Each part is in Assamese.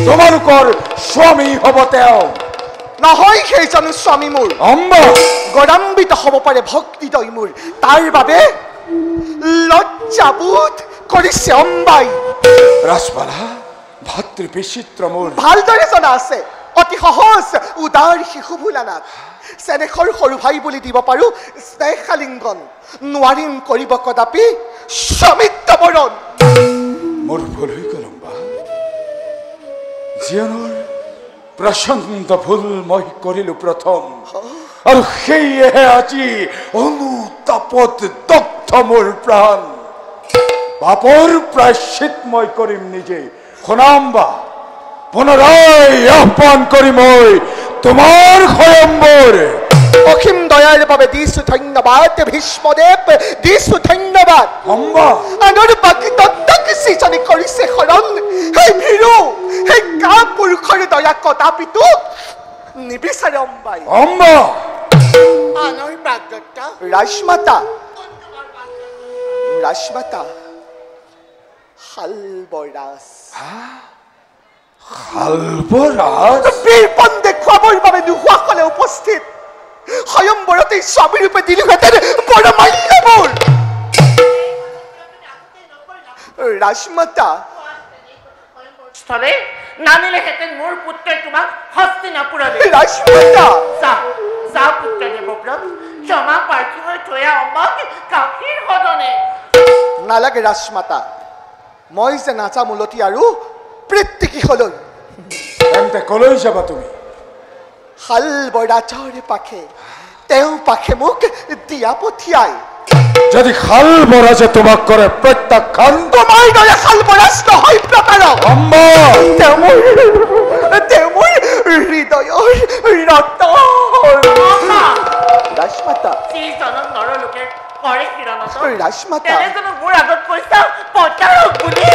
তোমালোকৰ স্বামী হ'ব তেওঁ নহয় সেইজন স্বামী মোৰ অম্বা গৌৰৱান্বিত হ'ব পাৰে ভক্তিদয় মোৰ তাৰ বাবে লজ্জাবোধ কৰিছে অম্বাই ৰাজবালা ভাতৃ বিচিত্ৰ মোৰ ভালদৰে জনা আছে অতি সহজ উদাৰ শিশু ভোলানাথ চেনেখৰ সৰু ভাই বুলি দিব পাৰো স্নেহালিংগন নোৱাৰিম কৰিব কদাপি স্বামিত্ব বৰণ মোৰ ভুল হৈ গ'ল অম্বা জীৱনৰ প্ৰচণ্ড ভুল মই কৰিলো প্ৰথম আৰু সেয়েহে আজি অনুতাপত দগ্ধ মোৰ প্ৰাণ পাপৰ প্ৰায়শ্চিত মই কৰিম নিজে শুনাম্বা পুনৰাই আহ্বান কৰি মই তোমাৰ স্বয়ম্বৰ অসীম দয়াৰ বাবে দিছো ধন্যবাদ ভীষ্মদেৱ দিছো ধন্যবাদ অম্বা আনৰ বাকী তত্ত্বক সিজনি কৰিছে শৰণ সেই ভীৰু সেই কাপুৰুষৰ দয়া কদাপিতো নিবিচাৰে অম্বাই অম্বা আনৰ প্ৰাগত্যা ৰাজমাতা শালবৰাজ শালবৰাজ বীৰপন দেখুৱাবৰ বাবে নোহোৱাসকলে উপস্থিত স্বয়ম্বৰতে স্বামীৰূপে দিলোহেঁতেন পৰমাল্যবোৰ ৰাজমাতা স্থলে নানিলেহেঁতেন মোৰ পুত্ৰই তোমাক হস্তিনাপুৰলৈ ৰাজমাতা যা পুত্ৰ দেৱব্ৰত ক্ষমা প্ৰাৰ্থী হৈ থৈয়া অম্বাক গাখীৰ সদনে নালাগে ৰাজমাতা মই যে নাচা মূলতি আৰু পৃথিকীলৈ তেন্তে কলৈ যাবা তুমি শালবৰাজৰ পাখে তেওঁ পাখে মোক দিয়া পঠিয়াই যদি শালবৰাজে তোমাক কৰে প্ৰত্যাখ্যান তোমাৰ দৰে শালবৰাজ নহয় প্ৰতাৰক অম্বা তেওঁ মোৰ হৃদয়ৰ ৰতন ৰাজমাতা যিজনক নৰলোকে কৰে কিৰণত ৰাজমাতা তেনেজনক মোৰ আগত কৈছা প্ৰতাৰক বুলি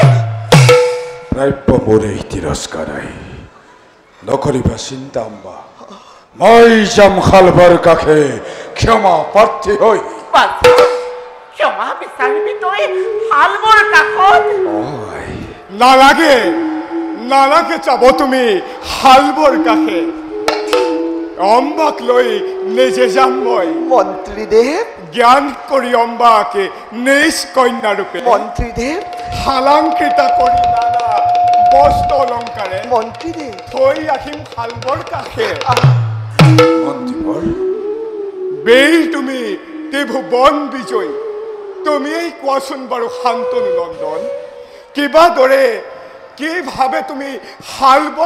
প্ৰাপ্য মোৰে তিৰস্কাৰাই নকৰিবা চিন্তা অম্বা মই যাম শালবৰ কাষে ক্ষমা প্ৰাৰ্থী হৈ ক্ষমা বিচাৰিবি তই শালবৰ কাষত নালাগে যাব তুমি শালবৰ কাষে অম্বাক লৈ নিজে যাম মই মন্ত্ৰীদেৱ জ্ঞান কৰি অম্বাকে নিজ কন্যা ৰূপে মন্ত্ৰীদেৱ শালাংকৃতা কৰি নানা বস্ত্ৰ অলংকাৰে মন্ত্ৰীদেৱ থৈ ৰাখিম শালবৰ কাষে মন্ত্ৰীবৰ বেল তুমি ত্ৰিভুৱন বিজয় তুমিয়েই কোৱাচোন বাৰু শান্তনু নন্দন কিবা দৰে কি ভাবে তুমি শালবৰ